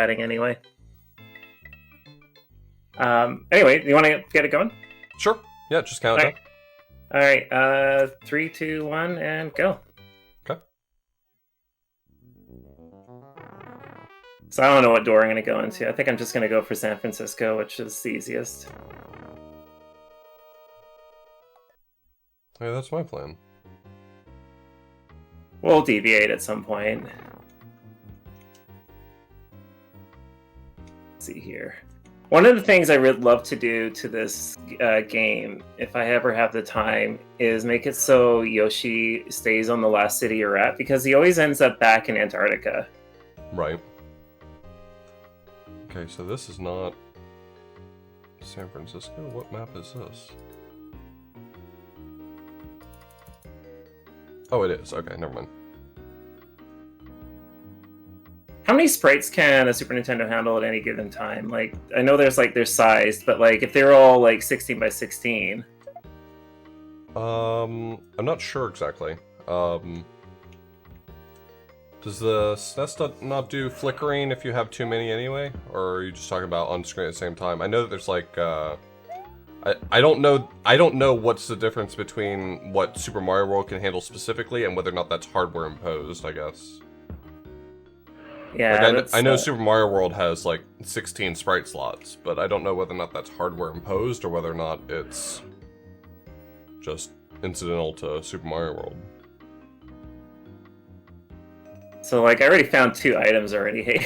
chatting anyway. Anyway, you want to get it going? Sure. Yeah, just count it down. All right. 3, 2, 1, and go. Okay. So I don't know what door I'm going to go into. I think I'm just going to go for San Francisco, which is the easiest. Yeah, that's my plan. We'll deviate at some point. Let's see here. One of the things I would love to do to this game, if I ever have the time, is make it so Yoshi stays on the last city you're at, because he always ends up back in Antarctica. Right. Okay, so this is not San Francisco. What map is this? Oh, it is. Okay, never mind. How many sprites can a Super Nintendo handle at any given time? Like, I know there's sized, but like if they're all like 16 by 16. I'm not sure exactly. Does the SNES not do flickering if you have too many anyway? Or are you just talking about on screen at the same time? I know that there's like, I don't know what's the difference between what Super Mario World can handle specifically and whether or not that's hardware imposed, I guess. Yeah, like I know Super Mario World has like 16 sprite slots, but I don't know whether or not that's hardware imposed or whether or not it's just incidental to Super Mario World. So like I already found 2 items already. Hey.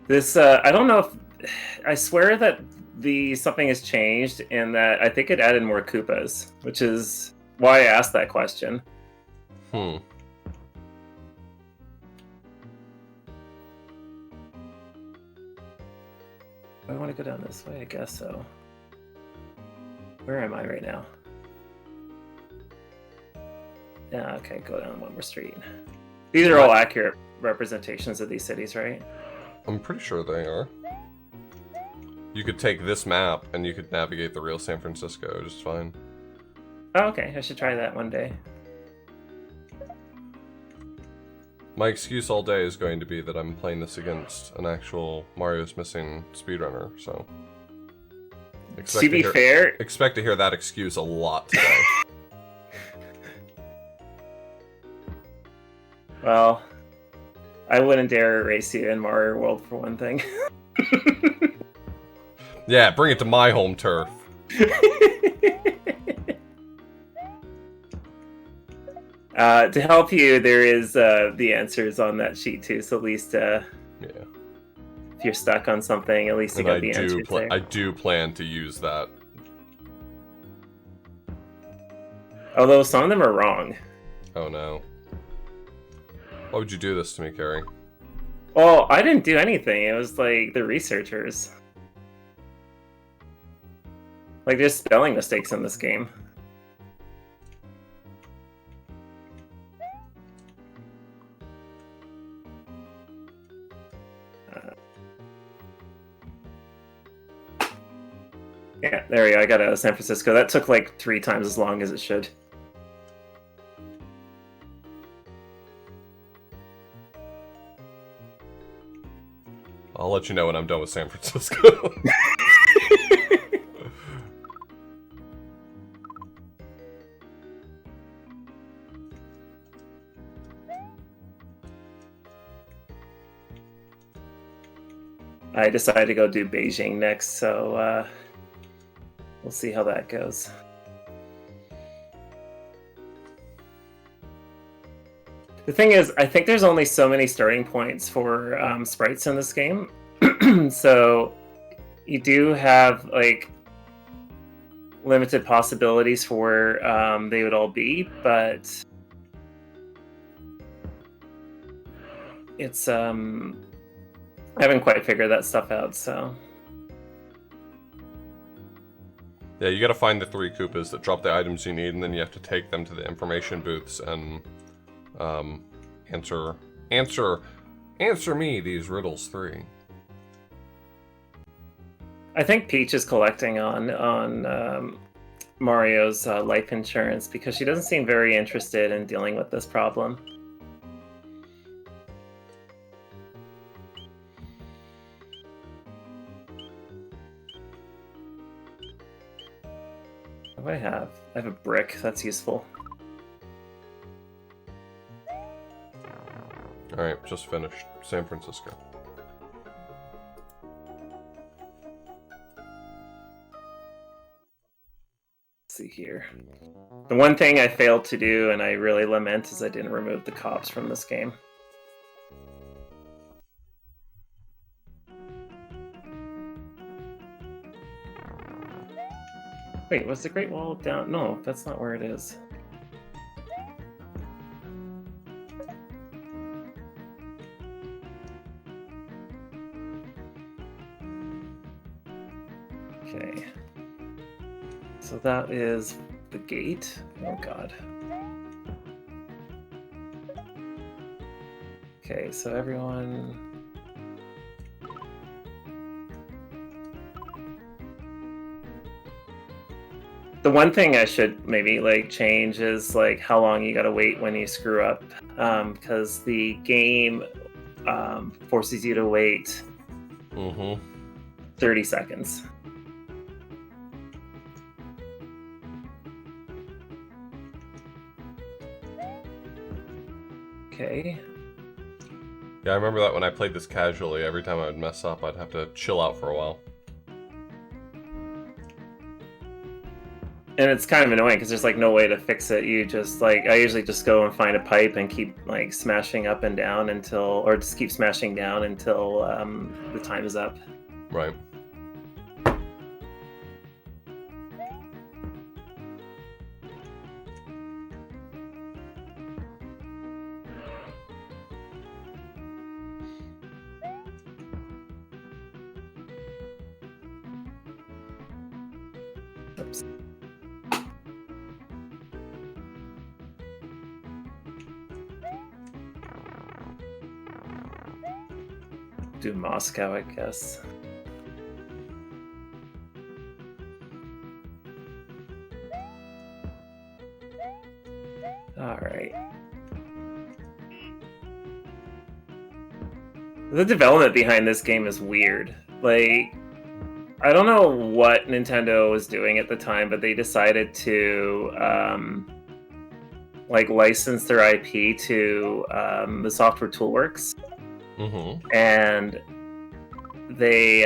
This I don't know if I swear that something has changed and that I think it added more Koopas, which is why I asked that question. I want to go down this way, I guess so. Where am I right now? Yeah, okay, go down one more street. These are all accurate representations of these cities, right? I'm pretty sure they are. You could take this map and you could navigate the real San Francisco just fine. Oh, okay, I should try that one day. My excuse all day is going to be that I'm playing this against an actual Mario's Missing speedrunner, so... To be fair... Expect to hear that excuse a lot today. Well, I wouldn't dare race you in Mario World for one thing. Yeah, bring it to my home turf. To help you, there is the answers on that sheet too, so at least yeah. If you're stuck on something, at least you got the answers there. I do plan to use that. Although some of them are wrong. Oh no. Why would you do this to me, Carrie? Well, I didn't do anything. It was like the researchers. Like there's spelling mistakes in this game. Yeah, there we go. I got out of San Francisco. That took like 3 times as long as it should. I'll let you know when I'm done with San Francisco. I decided to go do Beijing next, so we'll see how that goes. The thing is, I think there's only so many starting points for sprites in this game. So you do have like limited possibilities for where they would all be, but it's I haven't quite figured that stuff out, so... Yeah, you gotta find the 3 Koopas that drop the items you need, and then you have to take them to the information booths and, answer me these riddles 3. I think Peach is collecting on Mario's life insurance because she doesn't seem very interested in dealing with this problem. do I have? I have a brick. That's useful. Alright, just finished. San Francisco. Let's see here. The one thing I failed to do, and I really lament, is I didn't remove the cops from this game. Wait, was the Great Wall down? No, that's not where it is. Okay. So that is the gate. Oh god. Okay, so everyone... The one thing I should maybe like change is like how long you gotta wait when you screw up, because the game forces you to wait 30 seconds. Okay. Yeah, I remember that when I played this casually, every time I would mess up, I'd have to chill out for a while. And it's kind of annoying because there's like no way to fix it. You just like, I usually just go and find a pipe and keep like smashing up and down until, or just keep smashing down until the time is up. Right. Oops. Do Moscow, I guess. All right. The development behind this game is weird. Like, I don't know what Nintendo was doing at the time, but they decided to like license their IP to the Software Toolworks. And they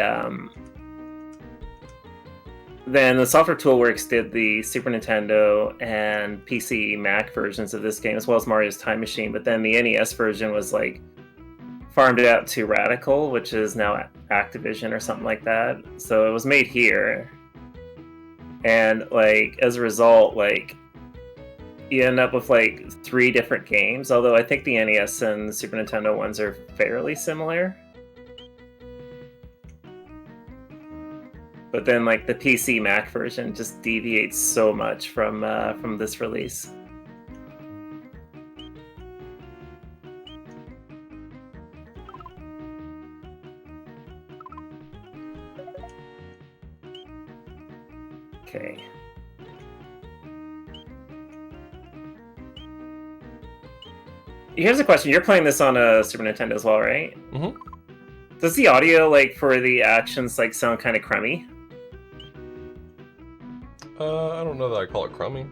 then the Software Toolworks did the Super Nintendo and PC Mac versions of this game, as well as Mario's Time Machine. But then the NES version was like farmed out to Radical, which is now Activision or something like that. So it was made here, and like as a result, like you end up with like 3 different games, although I think the NES and the Super Nintendo ones are fairly similar. But then like the PC Mac version just deviates so much from this release. Okay. Here's a question. You're playing this on a Super Nintendo as well, right? Does the audio, like, for the actions, like, sound kind of crummy? I don't know that I call it crummy.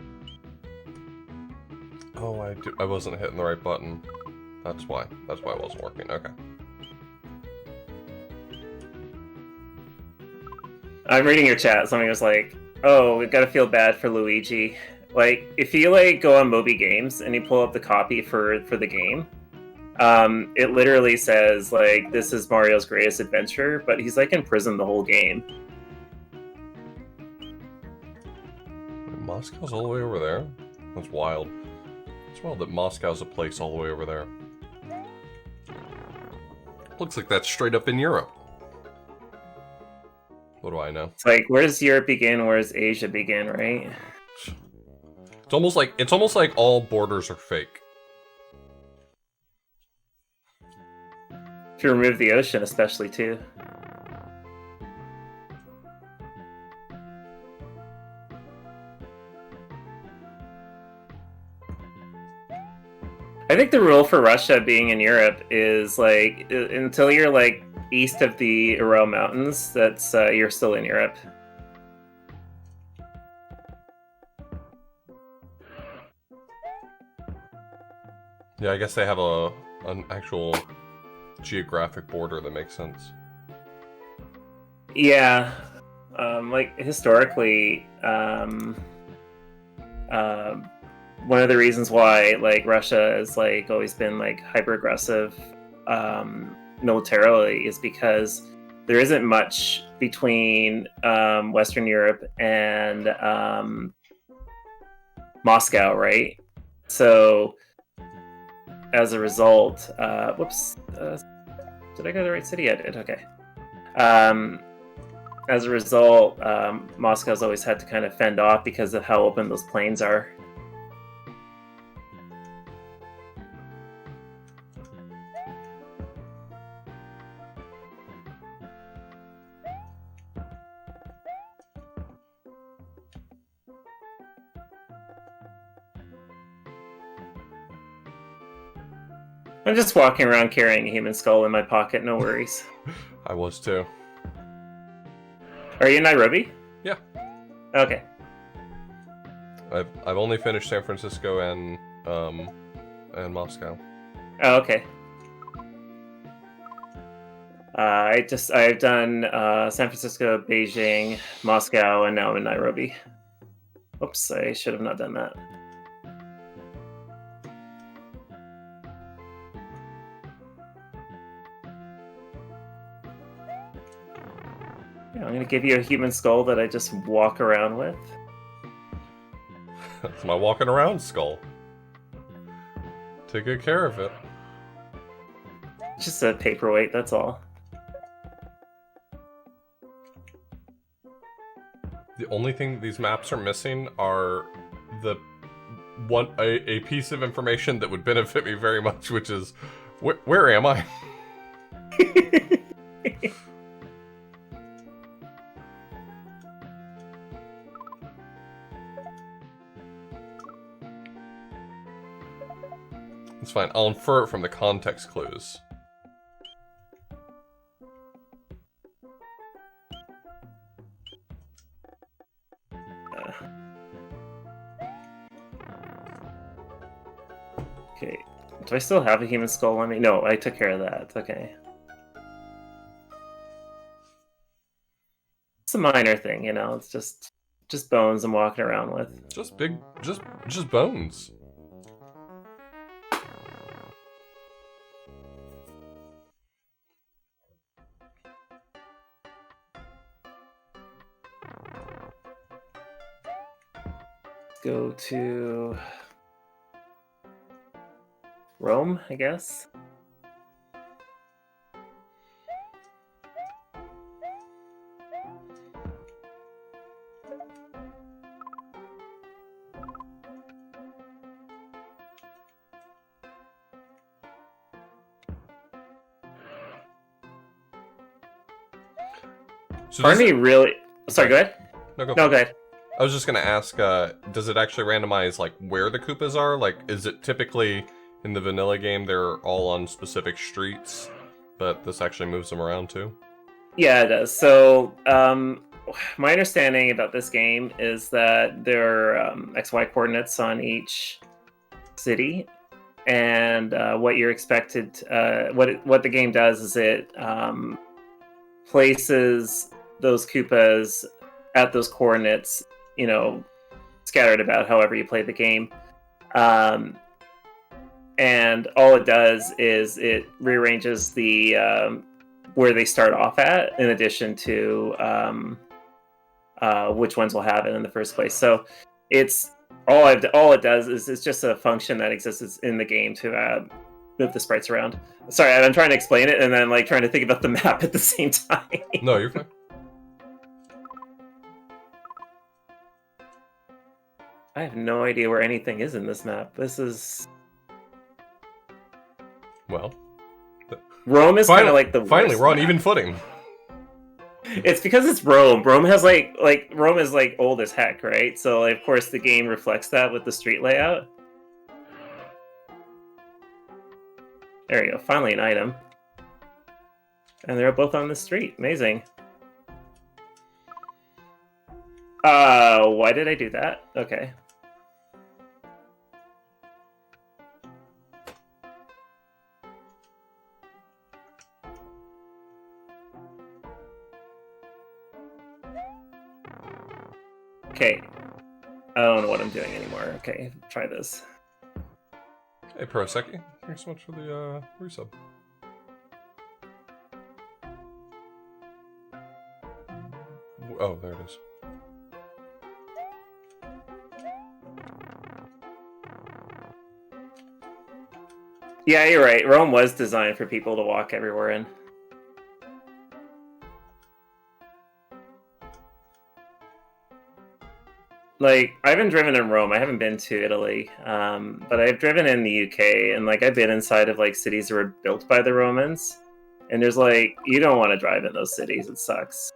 Oh, I wasn't hitting the right button. That's why. That's why it wasn't working. Okay. I'm reading your chat. Somebody was like, oh, we've got to feel bad for Luigi. Like, if you, like, go on Moby Games and you pull up the copy for the game, it literally says, like, this is Mario's greatest adventure, but he's, like, in prison the whole game. Wait, Moscow's all the way over there? That's wild. It's wild that Moscow's a place all the way over there. Looks like that's straight up in Europe. What do I know? It's like, where does Europe begin? Where does Asia begin, right? It's almost like all borders are fake. If you remove the ocean, especially, too. I think the rule for Russia being in Europe is, like, until you're, like, east of the Ural Mountains, that's, you're still in Europe. Yeah, I guess they have an actual geographic border that makes sense. Yeah, like historically, one of the reasons why like Russia has like always been like hyper aggressive militarily is because there isn't much between Western Europe and Moscow, right? So as a result, whoops, did I go to the right city? I did. Okay. Um, as a result, Moscow's always had to kind of fend off because of how open those plains are. I'm just walking around carrying a human skull in my pocket, no worries. I was too. Are you in Nairobi? Yeah. Okay. I've only finished San Francisco and Moscow. Oh, okay. I've done San Francisco, Beijing, Moscow, and now I'm in Nairobi. Oops, I should have not done that. Yeah, I'm gonna give you a human skull that I just walk around with. That's my walking around skull. Take good care of it. Just a paperweight, that's all. The only thing these maps are missing are a piece of information that would benefit me very much, which is where am I? It's fine. I'll infer it from the context clues. Okay. Do I still have a human skull on me? No, I took care of that. Okay. It's a minor thing, you know. It's just bones I'm walking around with. Just bones. Go to Rome, I guess. So Part of me really... Sorry, go ahead. No, go ahead. I was just gonna ask, does it actually randomize, like, where the Koopas are? Like, is it typically, in the vanilla game, they're all on specific streets, but this actually moves them around, too? Yeah, it does. So, my understanding about this game is that there are XY coordinates on each city, and what you're expected... what the game does is it places those Koopas at those coordinates, you know, scattered about however you play the game. And all it does is it rearranges the where they start off at, in addition to which ones will have it in the first place. So it's all it does is it's just a function that exists in the game to move the sprites around. Sorry, I'm trying to explain it and then like trying to think about the map at the same time. No, you're fine. I have no idea where anything is in this map. This is... Well... Rome is kind of like the finally, worst we're on map. even footing. It's because it's Rome. Rome has like Rome is like old as heck, right? So like, of course the game reflects that with the street layout. There you go. Finally an item. And they're both on the street. Amazing. Why did I do that? Okay. Okay. I don't know what I'm doing anymore. Okay, try this. Hey, Prosecki. Thanks so much for the resub. Oh, there it is. Yeah, you're right. Rome was designed for people to walk everywhere in. Like, I haven't driven in Rome. I haven't been to Italy, but I've driven in the UK, and like I've been inside of like cities that were built by the Romans, and there's like you don't want to drive in those cities. It sucks.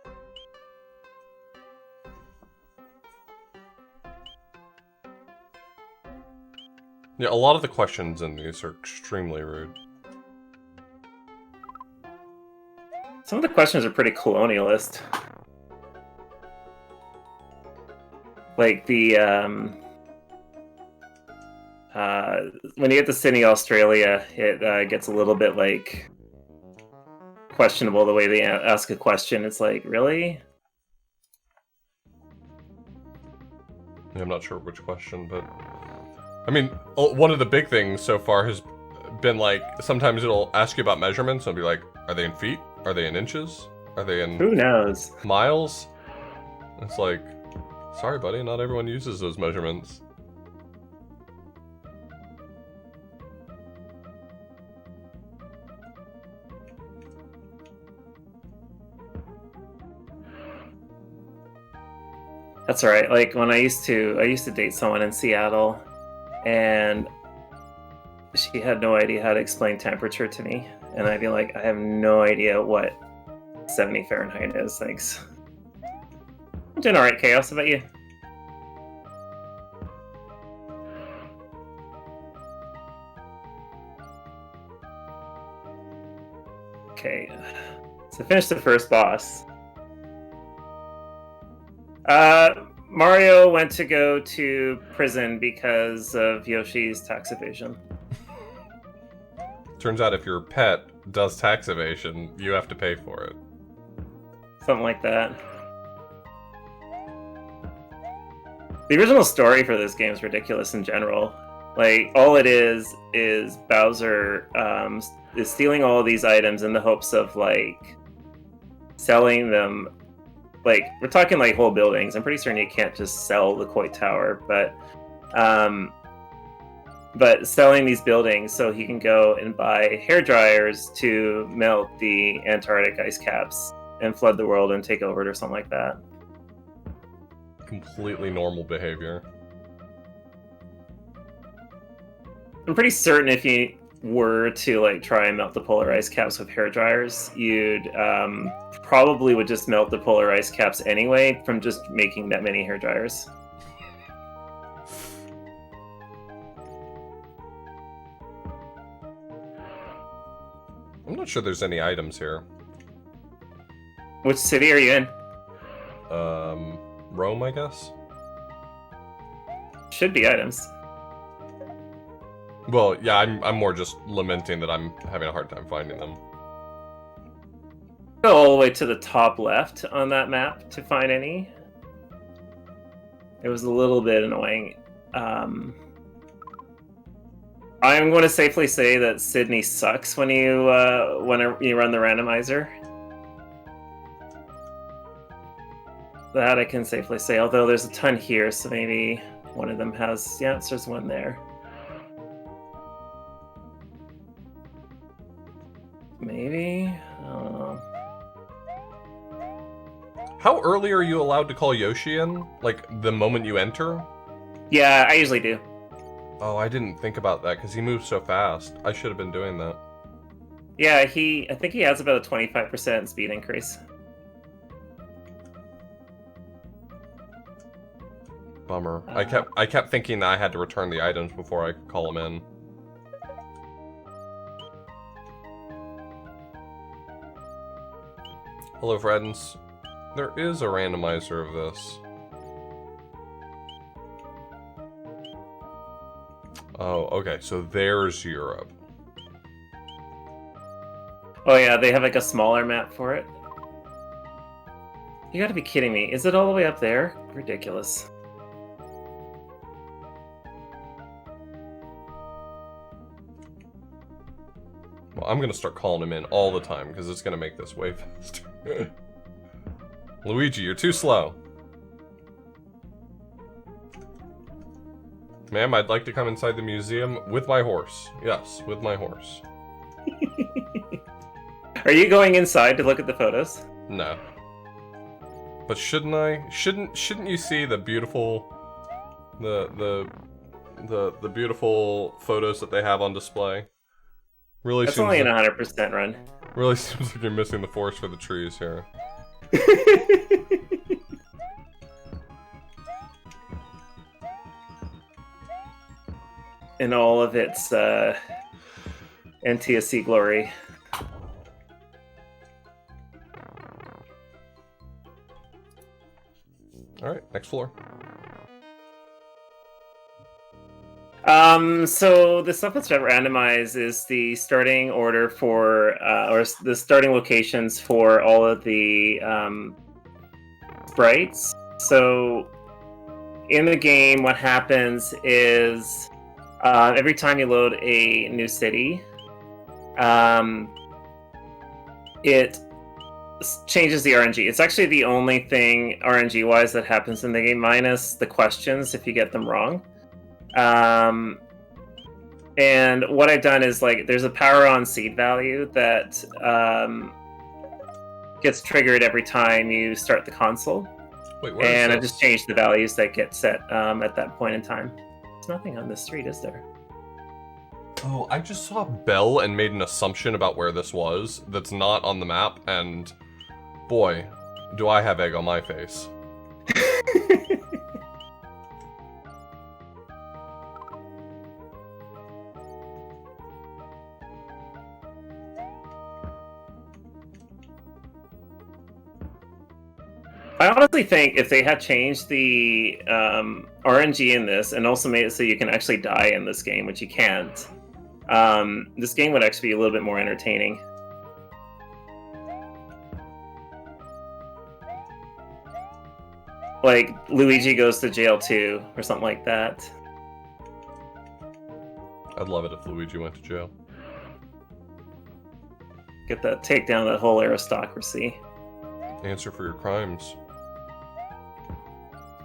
Yeah, a lot of the questions in these are extremely rude. Some of the questions are pretty colonialist. Like the when you get to Sydney, Australia, it gets a little bit like questionable the way they ask a question. It's like, really? Yeah, I'm not sure which question, but I mean, one of the big things so far has been like sometimes it'll ask you about measurements. It'll be like, are they in feet? Are they in inches? Are they in Who knows? miles? It's like, sorry, buddy, not everyone uses those measurements. That's all right. Like when I used to date someone in Seattle, and she had no idea how to explain temperature to me, and I'd be like, I have no idea what 70 Fahrenheit is. Thanks. I'm doing all right, Chaos. How about you? Okay, so finish the first boss. Mario went to go to prison because of Yoshi's tax evasion. Turns out if your pet does tax evasion, you have to pay for it. Something like that. The original story for this game is ridiculous in general. Like, all it is Bowser is stealing all of these items in the hopes of, like, selling them. Like, we're talking, like, whole buildings. I'm pretty certain you can't just sell the Koi Tower, but selling these buildings so he can go and buy hair dryers to melt the Antarctic ice caps and flood the world and take over it or something like that. Completely normal behavior. I'm pretty certain if you were to like try and melt the polar ice caps with hair dryers, you'd probably would just melt the polar ice caps anyway from just making that many hair dryers. I'm not sure there's any items here. Which city are you in? Rome, I guess? Should be items. Well, yeah, I'm more just lamenting that I'm having a hard time finding them. Go all the way to the top left on that map to find any. It was a little bit annoying. I'm going to safely say that Sydney sucks when you run the randomizer. That I can safely say, although there's a ton here, so maybe one of them has... Yeah, so there's one there. Maybe? I don't know. How early are you allowed to call Yoshi in? Like, the moment you enter? Yeah, I usually do. Oh, I didn't think about that, because he moves so fast. I should have been doing that. Yeah, I think he has about a 25% speed increase. Bummer. I kept thinking that I had to return the items before I could call him in. Hello, friends. There is a randomizer of this. Oh, okay, so there's Europe. Oh yeah, they have like a smaller map for it. You gotta be kidding me. Is it all the way up there? Ridiculous. I'm gonna start calling him in all the time because it's gonna make this way faster. Luigi, you're too slow. Ma'am, I'd like to come inside the museum with my horse. Yes, with my horse. Are you going inside to look at the photos? No. But shouldn't I? Shouldn't you see the beautiful the beautiful photos that they have on display? Really That's seems only an like, 100% run. really seems like you're missing the forest for the trees here. In all of its NTSC glory. Alright, next floor. So the stuff that's randomized is the starting order for, or the starting locations for all of the sprites. So in the game, what happens is every time you load a new city, it changes the RNG. It's actually the only thing RNG-wise that happens in the game, minus the questions if you get them wrong. And what I've done is, like, there's a power on seed value that gets triggered every time you start the console. Wait, where and is I just changed the values that get set at that point in time. There's nothing on this street, is there? Oh, I just saw Bell and made an assumption about where this was that's not on the map, and boy, do I have egg on my face. I honestly think if they had changed the RNG in this and also made it so you can actually die in this game, which you can't, this game would actually be a little bit more entertaining. Like, Luigi goes to jail too, or something like that. I'd love it if Luigi went to jail. Get that, take down that whole aristocracy. Answer for your crimes.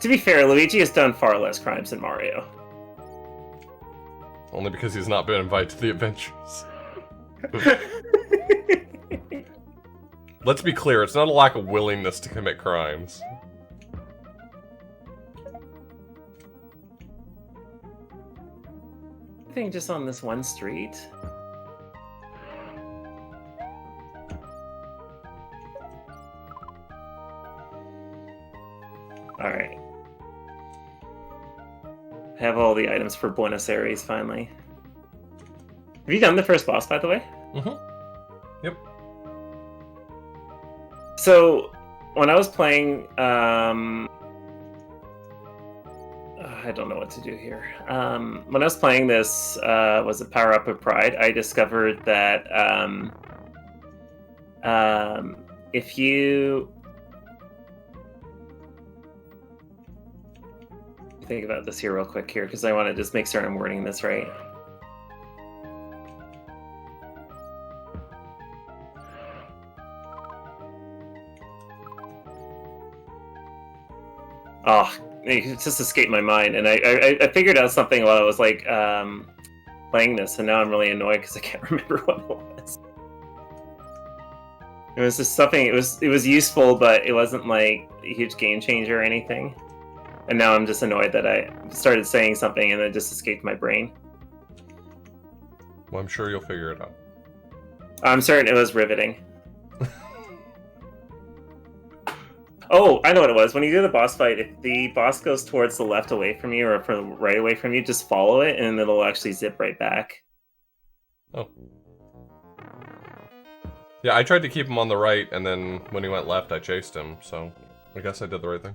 To be fair, Luigi has done far less crimes than Mario. Only because he's not been invited to the adventures. Let's be clear, it's not a lack of willingness to commit crimes. I think just on this one street. Alright. I have all the items for Buenos Aires, finally. Have you done the first boss, by the way? Mm-hmm. Yep. So, when I was playing, I don't know what to do here. When I was playing this, was it Power Up of Pride, I discovered that if you think about this here real quick here, because I want to just make sure I'm wording this right. Oh, it just escaped my mind, and I figured out something while I was like playing this, and now I'm really annoyed because I can't remember what it was. It was just something. It was useful, but it wasn't like a huge game changer or anything. And now I'm just annoyed that I started saying something and it just escaped my brain. Well, I'm sure you'll figure it out. I'm certain it was riveting. Oh, I know what it was. When you do the boss fight, if the boss goes towards the left away from you or from the right away from you, just follow it and it'll actually zip right back. Oh. Yeah, I tried to keep him on the right, and then when he went left, I chased him, so I guess I did the right thing.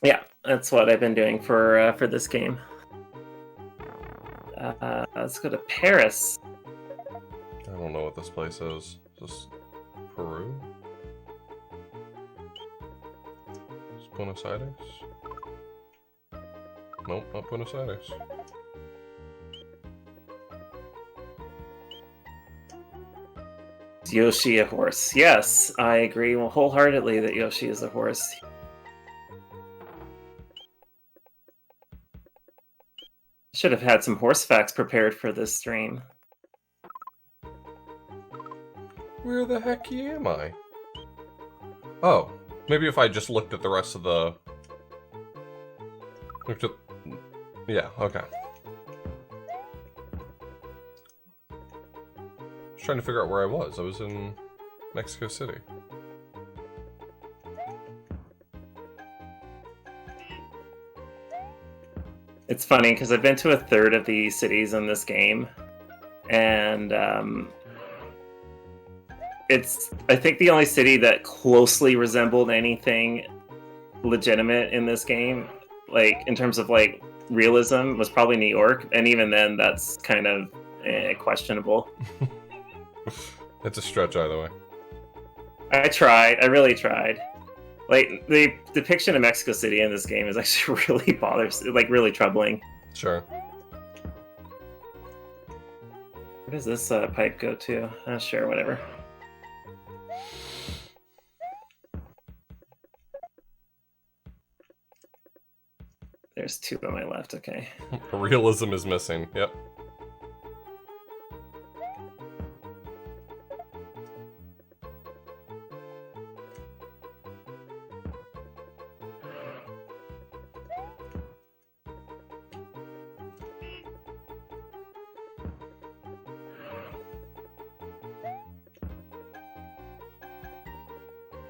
Yeah, that's what I've been doing for this game. Let's go to Paris. I don't know what this place is. Is this Peru? Is Buenos Aires? Nope, not Buenos Aires. Is Yoshi a horse? Yes, I agree wholeheartedly that Yoshi is a horse. Should have had some horse facts prepared for this stream. Where the heck am I? Oh, maybe if I just looked at the rest of the... Looked at... Yeah, okay. Just trying to figure out where I was. I was in Mexico City. It's funny because I've been to a third of the cities in this game, and it's, I think, the only city that closely resembled anything legitimate in this game, like in terms of like realism, was probably New York, and even then, that's kind of questionable. It's a stretch either way. I tried. I really tried. Like, the depiction of Mexico City in this game is actually really bothersome, like really troubling. Sure. Where does this pipe go to? Sure, whatever. There's two on my left, okay. Realism is missing, yep.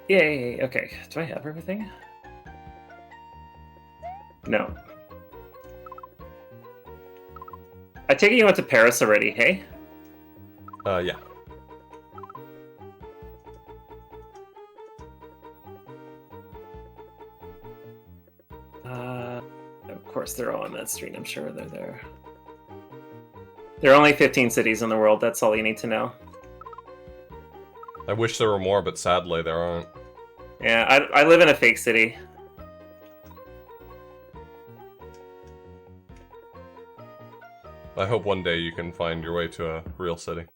Yay, okay. Do I have everything? No. I take it you went to Paris already, hey? Yeah. Of course, they're all on that street. I'm sure they're there. There are only 15 cities in the world. That's all you need to know. I wish there were more, but sadly there aren't. Yeah, I live in a fake city. I hope one day you can find your way to a real city.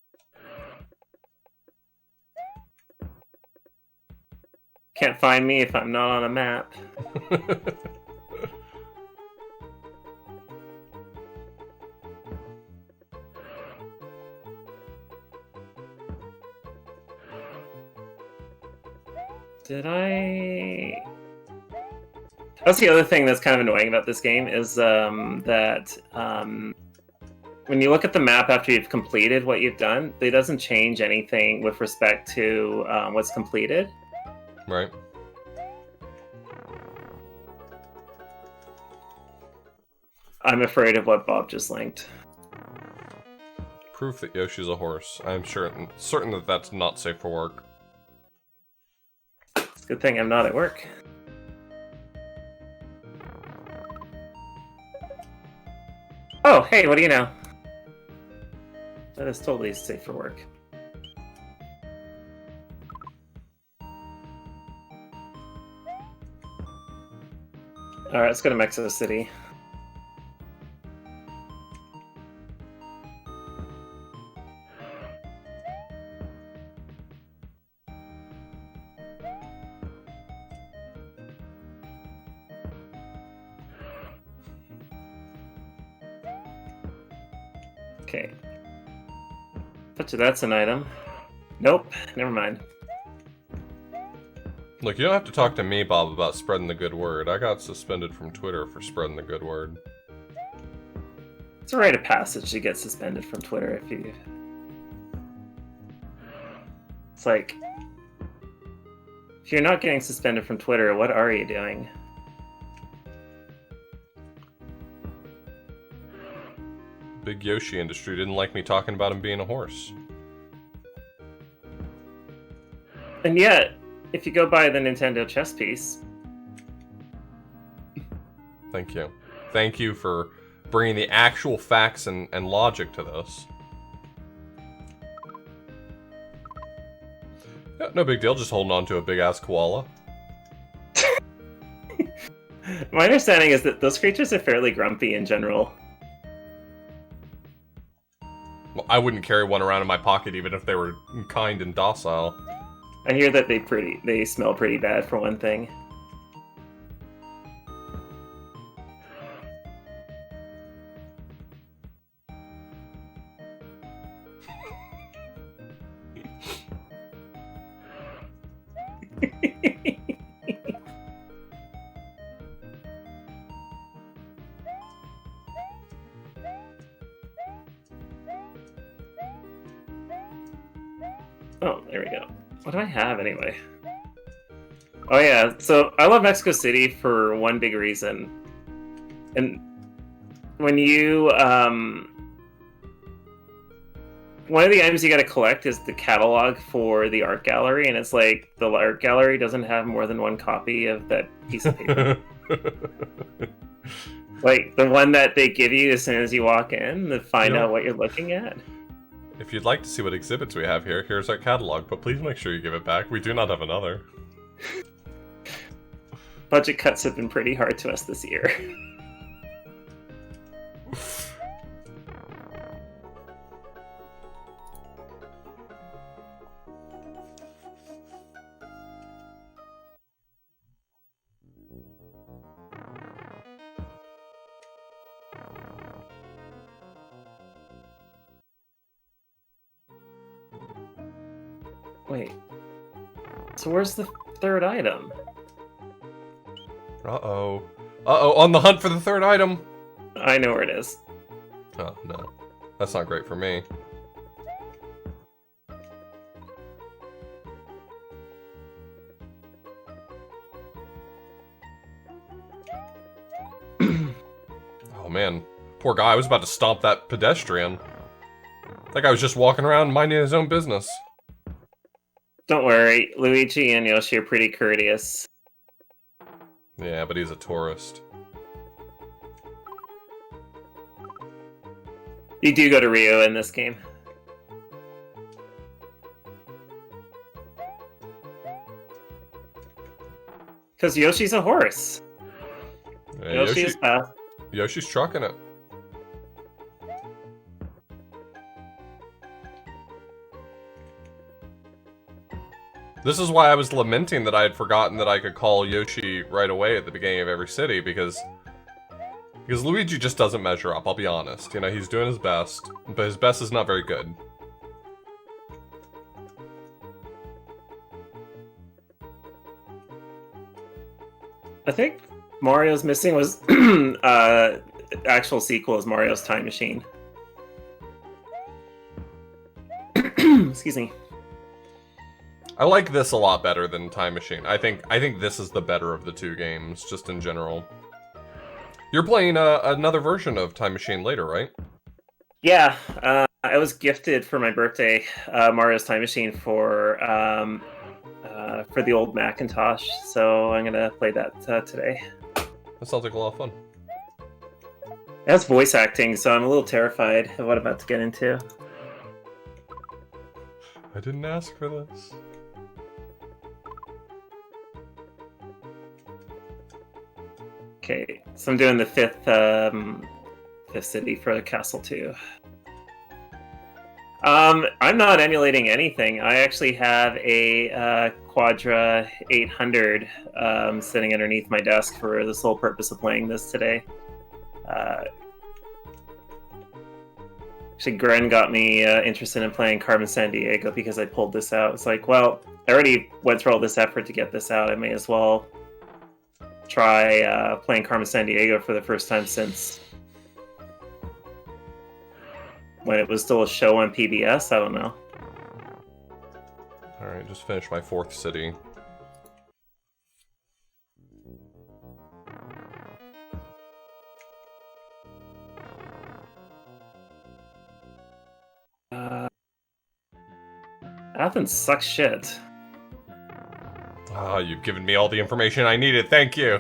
Can't find me if I'm not on a map. Did I... That's the other thing that's kind of annoying about this game, is that when you look at the map after you've completed what you've done, it doesn't change anything with respect to what's completed. Right. I'm afraid of what Bob just linked. Proof that Yoshi's a horse. I'm certain that that's not safe for work. It's a good thing I'm not at work. Oh, hey, what do you know? That is totally safe for work. Alright, let's go to Mexico City. Okay. Bet you that's an item. Nope, never mind. Look, you don't have to talk to me, Bob, about spreading the good word. I got suspended from Twitter for spreading the good word. It's a rite of passage to get suspended from Twitter if you... It's like... If you're not getting suspended from Twitter, what are you doing? Big Yoshi industry didn't like me talking about him being a horse. And yet, if you go buy the Nintendo chess piece... Thank you. Thank you for bringing the actual facts and logic to this. Yeah, no big deal, just holding on to a big-ass koala. My understanding is that those creatures are fairly grumpy in general. Well, I wouldn't carry one around in my pocket even if they were kind and docile. I hear that they smell pretty bad for one thing. Oh, there we go. What do I have anyway? Oh yeah, so I love Mexico City for one big reason. And when you one of the items you got to collect is the catalog for the art gallery, and it's like the art gallery doesn't have more than one copy of that piece of paper. Like the one that they give you as soon as you walk in to find out what you're looking at. If you'd like to see what exhibits we have here, here's our catalog, but please make sure you give it back. We do not have another. Budget cuts have been pretty hard to us this year. Wait. So where's the third item? Uh-oh. Uh-oh, on the hunt for the third item! I know where it is. Oh, no. That's not great for me. Oh, man. Poor guy, I was about to stomp that pedestrian. That guy was just walking around minding his own business. Don't worry, Luigi and Yoshi are pretty courteous. Yeah, but he's a tourist. You do go to Rio in this game. Because Yoshi's a horse. Yeah, Yoshi is fast. Yoshi's trucking it. This is why I was lamenting that I had forgotten that I could call Yoshi right away at the beginning of every city, because Luigi just doesn't measure up, I'll be honest. You know, he's doing his best, but his best is not very good. I think Mario's missing was actual sequel is Mario's Time Machine. Excuse me. I like this a lot better than Time Machine. I think this is the better of the two games, just in general. You're playing another version of Time Machine later, right? Yeah, I was gifted for my birthday Mario's Time Machine for the old Macintosh, so I'm gonna play that today. That sounds like a lot of fun. It has voice acting, so I'm a little terrified of what I'm about to get into. I didn't ask for this. Okay, so I'm doing the fifth city for Castle 2. I'm not emulating anything. I actually have a Quadra 800 sitting underneath my desk for the sole purpose of playing this today. Actually, Gren got me interested in playing Carmen Sandiego because I pulled this out. It's like, well, I already went through all this effort to get this out. I may as well try playing Carmen Sandiego for the first time since when it was still a show on PBS. I don't know. Alright, just finished my fourth city. Athens sucks shit. Ah, you've given me all the information I needed, thank you!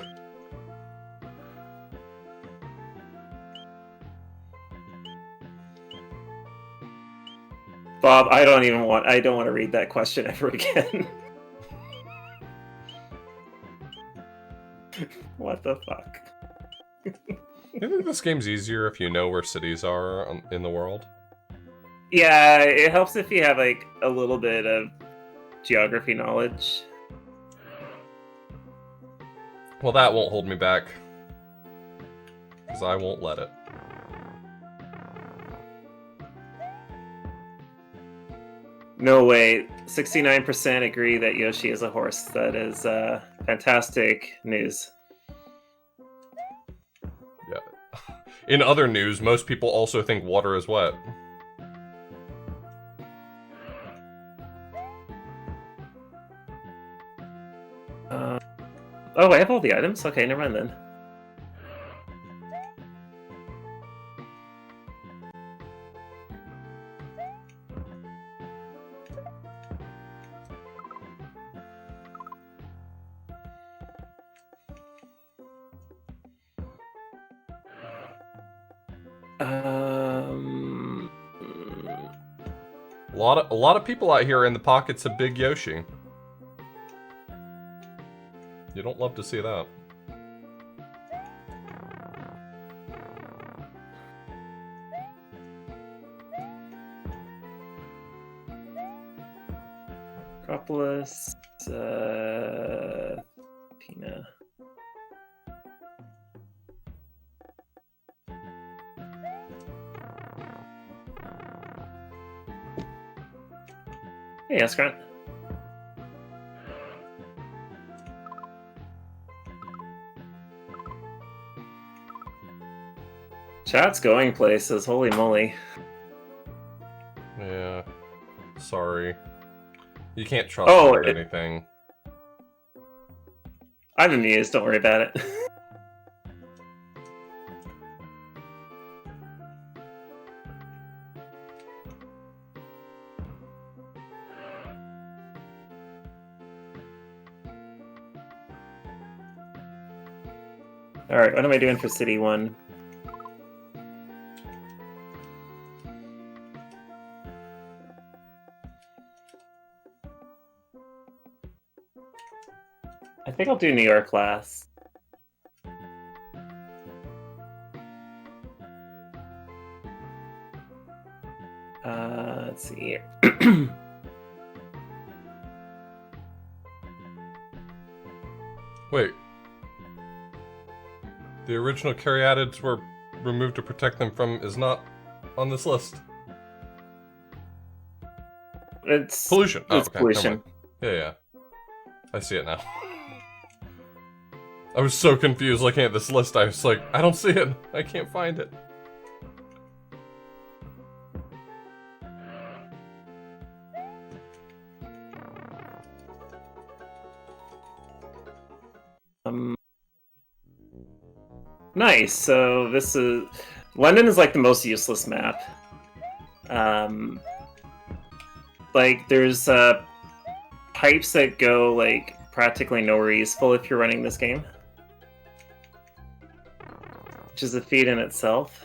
Bob, I don't want to read that question ever again. What the fuck? You think this game's easier if you know where cities are in the world? Yeah, it helps if you have like a little bit of geography knowledge. Well, that won't hold me back. Because I won't let it. No way. 69% agree that Yoshi is a horse. That is fantastic news. Yeah. In other news, most people also think water is wet. Oh, I have all the items? Okay, never mind then. A lot of people out here are in the pockets of Big Yoshi. You don't love to see that. Acropolis, Tina. Hey, Grant. Chat's going places, holy moly. Yeah. Sorry. You can't trust anything. I'm amused, don't worry about it. Alright, what am I doing for City 1? I think I'll do New York last. Let's see here. Wait. The original caryatids were removed to protect them from is not on this list. It's pollution. Oh, it's okay. pollution. Yeah. I see it now. I was so confused looking at this list. I was like, I don't see it. I can't find it. Nice. So this is London is like the most useless map. Like there's pipes that go like practically nowhere useful if you're running this game, which is a feat in itself.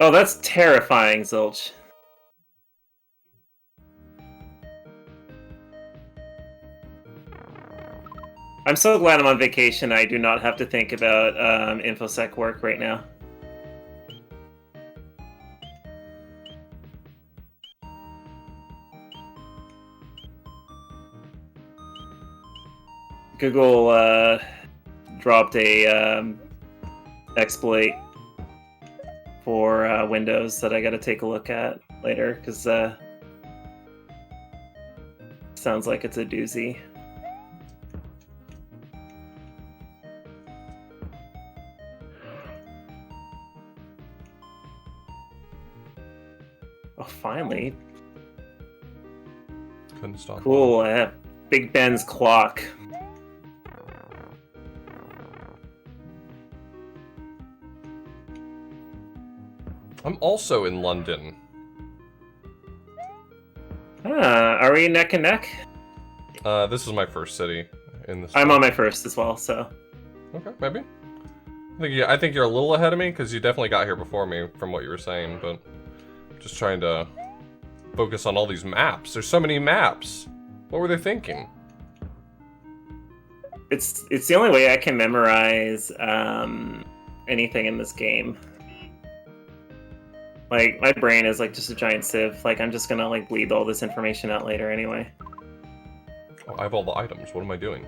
Oh, that's terrifying, Zilch. I'm so glad I'm on vacation. I do not have to think about InfoSec work right now. Google dropped a exploit for Windows that I got to take a look at later because sounds like it's a doozy. Oh, finally. Couldn't stop. Cool. I have Big Ben's clock. I'm also in London. Are we neck and neck? This is my first city in this. I'm on my first as well, so. Okay, maybe. I think you're a little ahead of me because you definitely got here before me from what you were saying, but just trying to focus on all these maps. There's so many maps. What were they thinking? it's the only way I can memorize anything in this game. Like, my brain is like just a giant sieve. Like, I'm just gonna like bleed all this information out later anyway. Oh, I have all the items. What am I doing?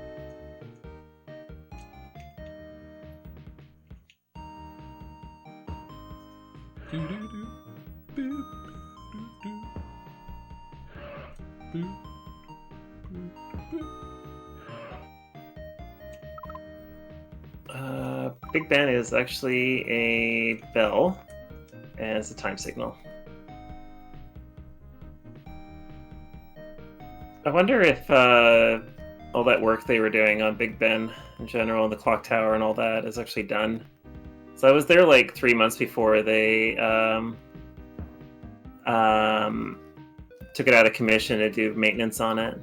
Big Ben is actually a bell, and it's a time signal. I wonder if all that work they were doing on Big Ben in general, and the clock tower and all that is actually done. So I was there like 3 months before they took it out of commission to do maintenance on it.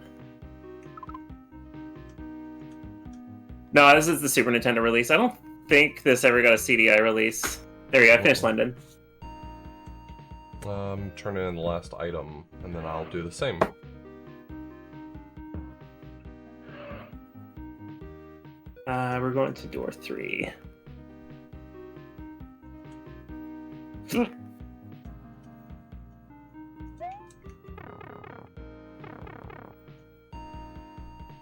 No, this is the Super Nintendo release. I don't think this ever got a CDI release. There you go, I finished London. Turn in the last item, and then I'll do the same. We're going to door 3.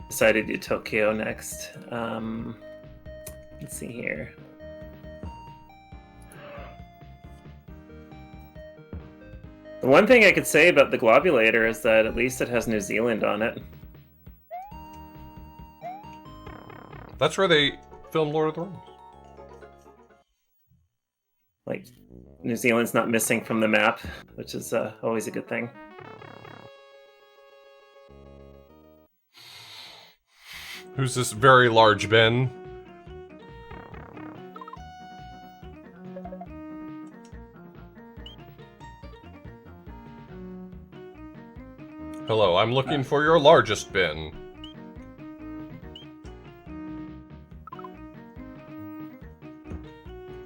Decided to do Tokyo next. Let's see here. The one thing I could say about the Globulator is that at least it has New Zealand on it. That's where they filmed Lord of the Rings. Like, New Zealand's not missing from the map, which is always a good thing. Who's this very large Ben? Hello, I'm looking for your largest bin.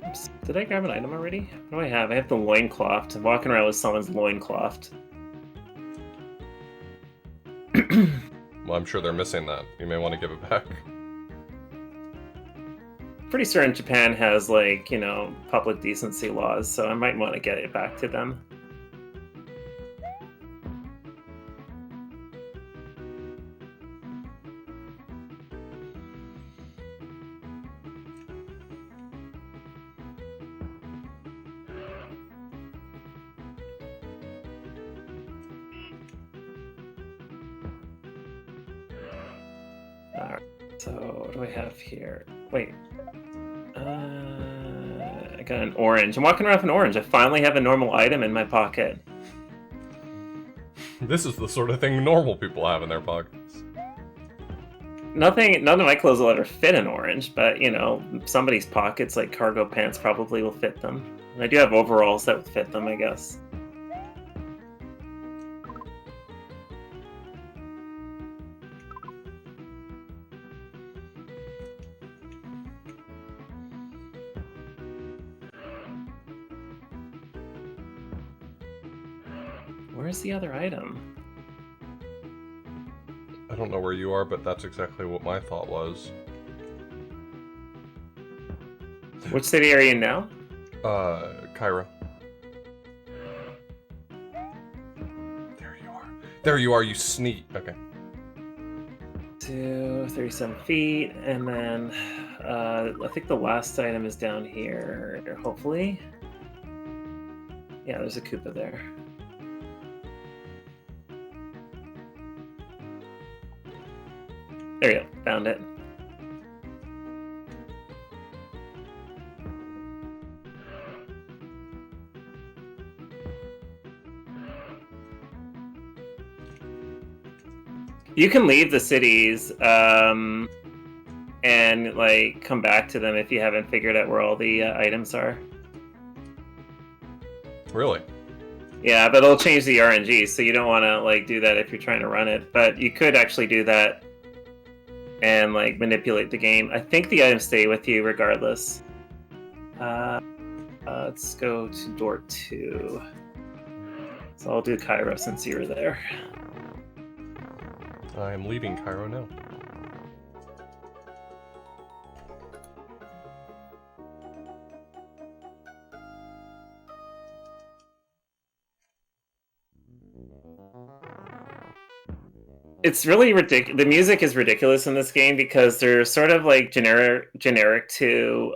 Oops. Did I grab an item already? What do I have? I have the loincloth. I'm walking around with someone's loincloth. Well, I'm sure they're missing that. You may want to give it back. Pretty certain Japan has, like, you know, public decency laws, so I might want to get it back to them. Alright, so what do I have here? Wait. I got an orange. I'm walking around with an orange. I finally have a normal item in my pocket. This is the sort of thing normal people have in their pockets. None of my clothes will ever fit an orange, but, you know, somebody's pockets, like cargo pants, probably will fit them. And I do have overalls that would fit them, I guess. Where's the other item? I don't know where you are, but that's exactly what my thought was. Which city are you in now? Cairo. There you are. There you are, you sneak. Okay. 37 feet, and then I think the last item is down here, hopefully. Yeah, there's a Koopa there. There you go, found it. You can leave the cities and like come back to them if you haven't figured out where all the items are. Really? Yeah, but it'll change the RNG, so you don't want to like do that if you're trying to run it. But you could actually do that and like manipulate the game. I think the items stay with you regardless. Let's go to door 2. So I'll do Cairo since you were there. I'm leaving Cairo now. it's really ridiculous. The music is ridiculous in this game because they're sort of like generic to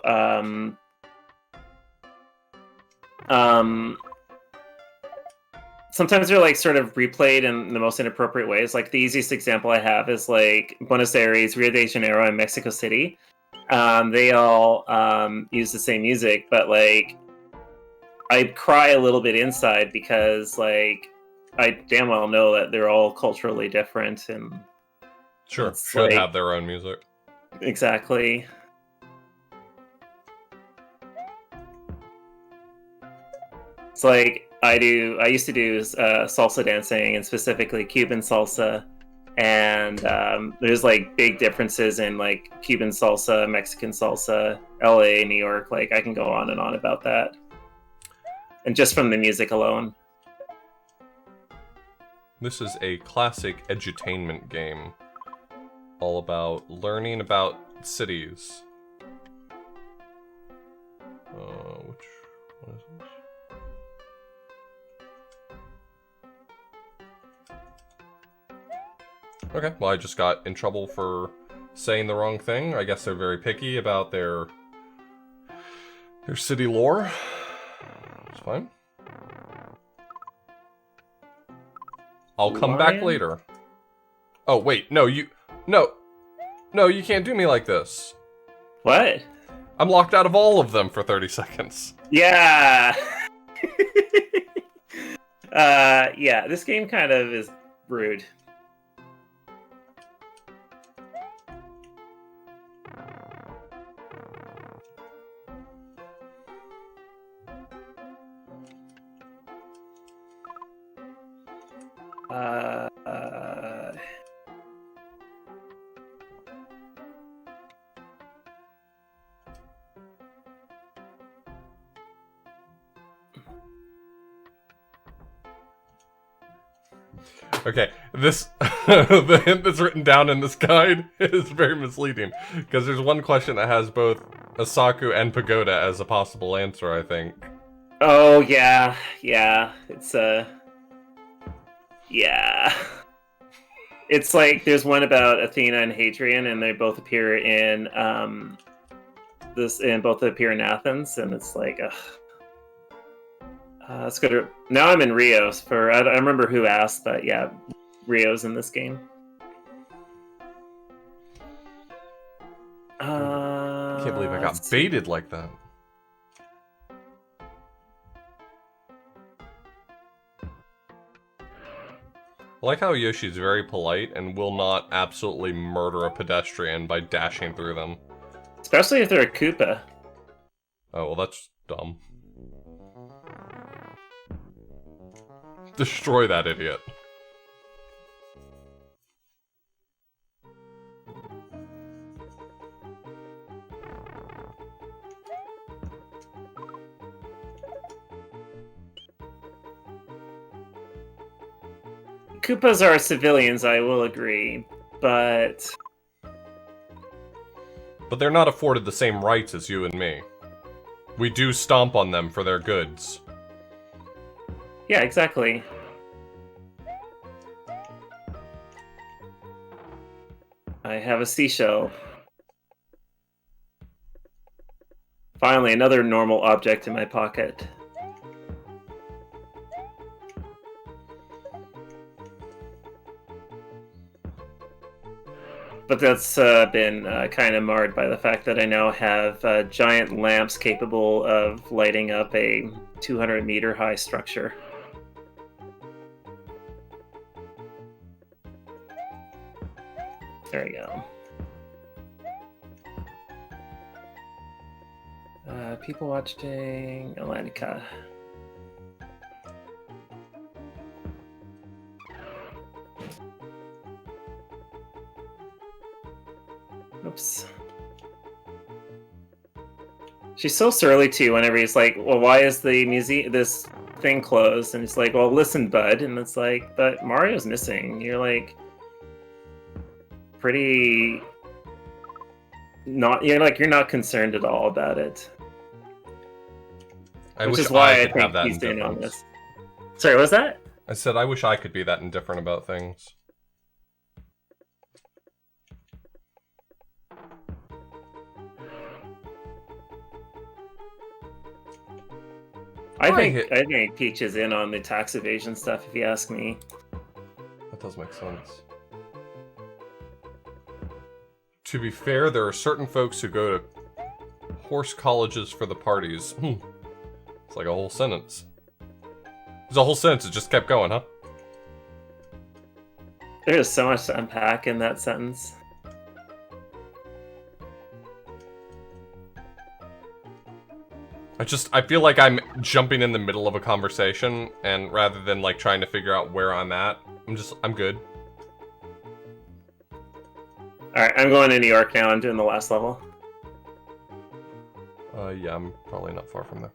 sometimes they're like sort of replayed in the most inappropriate ways. Like the easiest example I have is like Buenos Aires, Rio de Janeiro, and Mexico City. They all use the same music, but like I cry a little bit inside because like I damn well know that they're all culturally different and Sure, should have their own music. Exactly. It's like I used to do salsa dancing, and specifically Cuban salsa, and there's like big differences in like Cuban salsa, Mexican salsa, LA, New York. Like I can go on and on about that, and just from the music alone. This is a classic edutainment game, all about learning about cities. What is this? Okay, well, I just got in trouble for saying the wrong thing. I guess they're very picky about their city lore. It's fine. I'll come back later. Oh, wait, no, you can't do me like this. What? I'm locked out of all of them for 30 seconds. Yeah. Yeah, this game kind of is rude. Okay, the hint that's written down in this guide is very misleading, because there's one question that has both Asaku and Pagoda as a possible answer, I think. Oh, yeah, it's yeah. It's like, there's one about Athena and Hadrian, and they both appear in, both appear in Athens, and it's like, ugh. Let's go to... Now I'm in Rios for... I don't remember who asked, but yeah, Rio's in this game. I can't believe I got baited like that. I like how Yoshi's very polite and will not absolutely murder a pedestrian by dashing through them. Especially if they're a Koopa. Oh, well, that's dumb. Destroy that idiot. Koopas are civilians, I will agree, but... But they're not afforded the same rights as you and me. We do stomp on them for their goods. Yeah, exactly. I have a seashell. Finally, another normal object in my pocket. But that's been kind of marred by the fact that I now have giant lamps capable of lighting up a 200-meter high structure. There we go. People watching Atlantica. Oops. She's so surly too whenever he's like, well, why is the museum, this thing closed? And he's like, well, listen, bud. And it's like, but Mario's missing. You're like, pretty not, you're not concerned at all about it. Which is why I think he's in on this. Sorry, what was that? I said I wish I could be that indifferent about things. I think Peach is in on the tax evasion stuff, if you ask me. That does make sense. To be fair, there are certain folks who go to horse colleges for the parties. It's like a whole sentence. There's a whole sentence, it just kept going, huh? There's so much to unpack in that sentence. I feel like I'm jumping in the middle of a conversation, and rather than like trying to figure out where I'm at, I'm good. Alright, I'm going to New York now. I'm doing the last level. Yeah, I'm probably not far from there.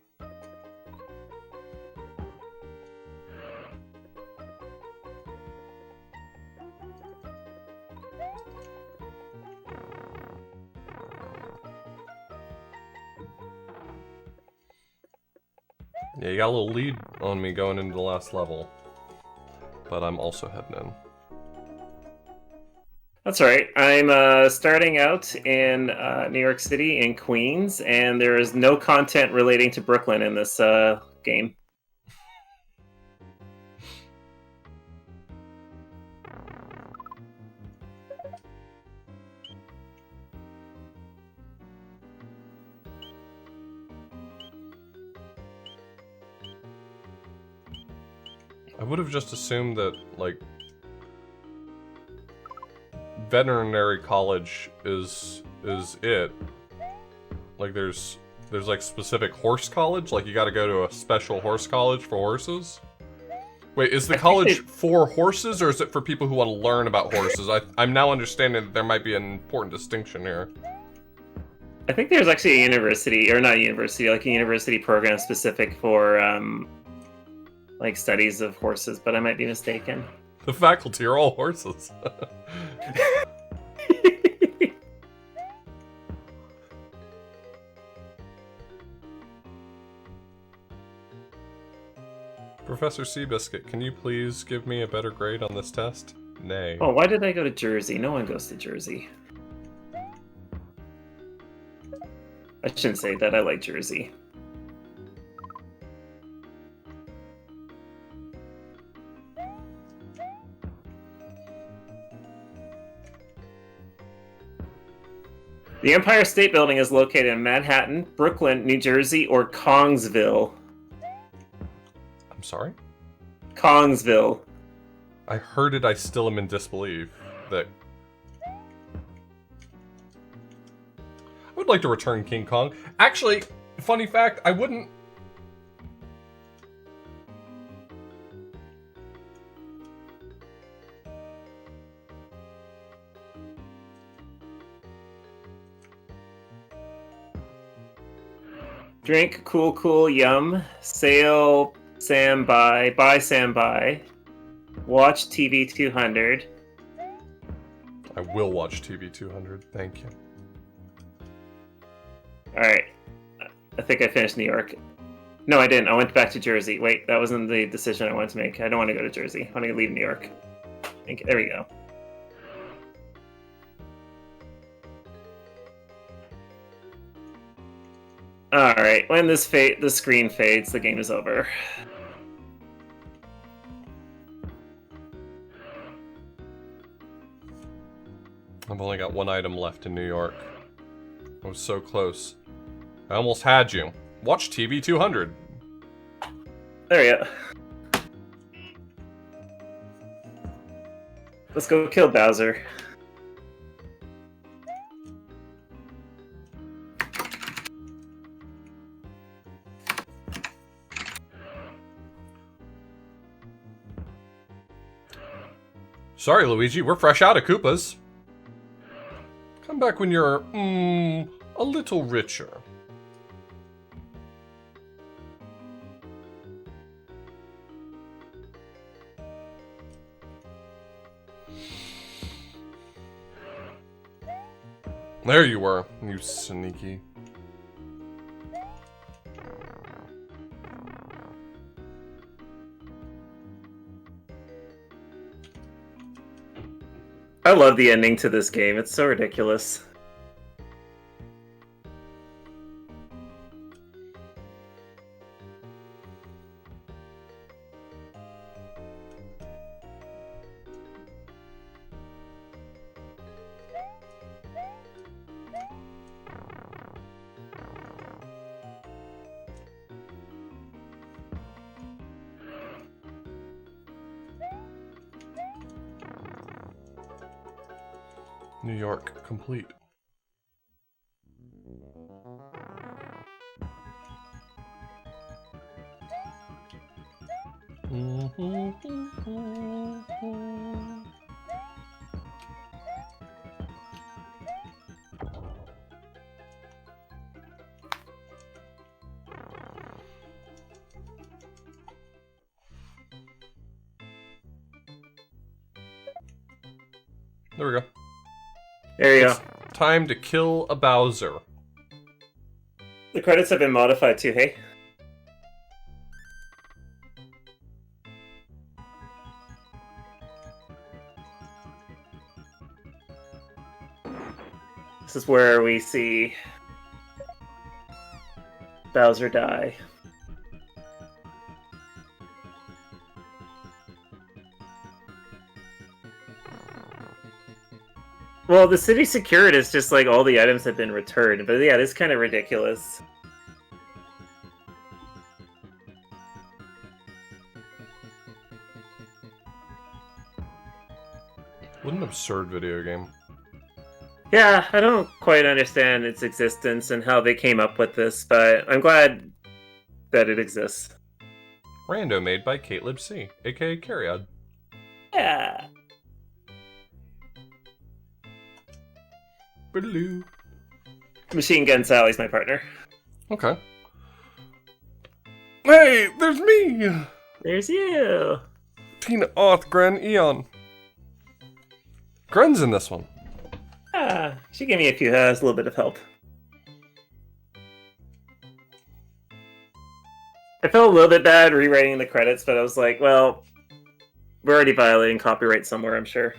Yeah, you got a little lead on me going into the last level. But I'm also heading in. That's right. I'm starting out in New York City in Queens, and there is no content relating to Brooklyn in this game. I would have just assumed that, like, veterinary college is it. Like, there's like specific horse college? Like, you gotta go to a special horse college for horses? Wait, is the college for horses, or is it for people who want to learn about horses? I'm now understanding that there might be an important distinction here. I think there's actually a university, or not a university, like a university program specific for, like, studies of horses, but I might be mistaken. The faculty are all horses. Professor Seabiscuit, can you please give me a better grade on this test? Nay. Oh, why did I go to Jersey? No one goes to Jersey. I shouldn't say that. I like Jersey. The Empire State Building is located in Manhattan, Brooklyn, New Jersey, or Kongsville. I'm sorry? Kongsville. I heard it, I still am in disbelief that... I would like to return King Kong. Actually, funny fact, I wouldn't... Drink, cool, cool, yum. Sail, Sam, buy, Sam, buy. Watch TV 200. I will watch TV 200, thank you. Alright. I think I finished New York. No, I didn't. I went back to Jersey. Wait, that wasn't the decision I wanted to make. I don't want to go to Jersey. I want to leave New York. There we go. Alright, when the screen fades, the game is over. I've only got one item left in New York. I was so close. I almost had you. Watch TV 200. There you go. Let's go kill Bowser. Sorry, Luigi, we're fresh out of Koopas. Come back when you're, a little richer. There you were, you sneaky. I love the ending to this game. It's so ridiculous. New York complete. There we go. There you It's go. time to kill a Bowser. The credits have been modified too, hey? This is where we see Bowser die. Well, the city secured is just like all the items have been returned, but yeah, it's kind of ridiculous. What an absurd video game. Yeah, I don't quite understand its existence and how they came up with this, but I'm glad that it exists. Rando made by KateLibC, aka Cariad. Yeah. Boodaloo. Machine Gun Sally's my partner. Okay. Hey, there's me! There's you. Tina Oth, Gren, Eon. Gren's in this one. Ah, she gave me a little bit of help. I felt a little bit bad rewriting the credits, but I was like, well, we're already violating copyright somewhere, I'm sure.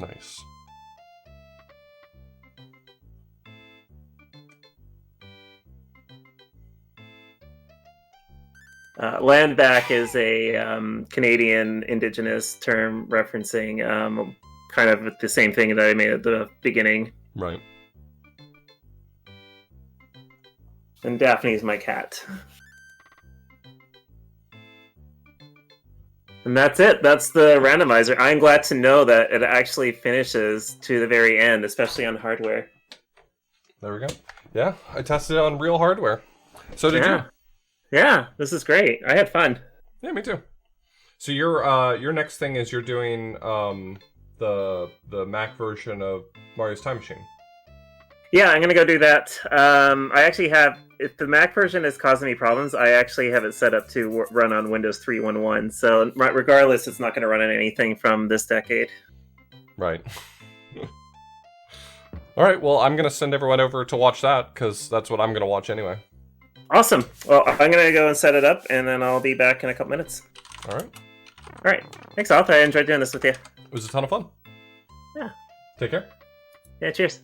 Nice. Land back is a Canadian Indigenous term referencing kind of the same thing that I made at the beginning. Right. And Daphne is my cat. And that's it. That's the randomizer. I'm glad to know that it actually finishes to the very end, especially on hardware. There we go. Yeah, I tested it on real hardware. So did you? Yeah, this is great. I had fun. Yeah, me too. So your next thing is you're doing the Mac version of Mario's Time Machine. Yeah, I'm gonna go do that. I actually have, if the Mac version is causing me problems, I actually have it set up to run on Windows 3.1.1. So regardless, it's not going to run on anything from this decade. Right. All right. Well, I'm gonna send everyone over to watch that because that's what I'm gonna watch anyway. Awesome. Well, I'm gonna go and set it up, and then I'll be back in a couple minutes. All right. All right. Thanks, Alf. I enjoyed doing this with you. It was a ton of fun. Yeah. Take care. Yeah. Cheers.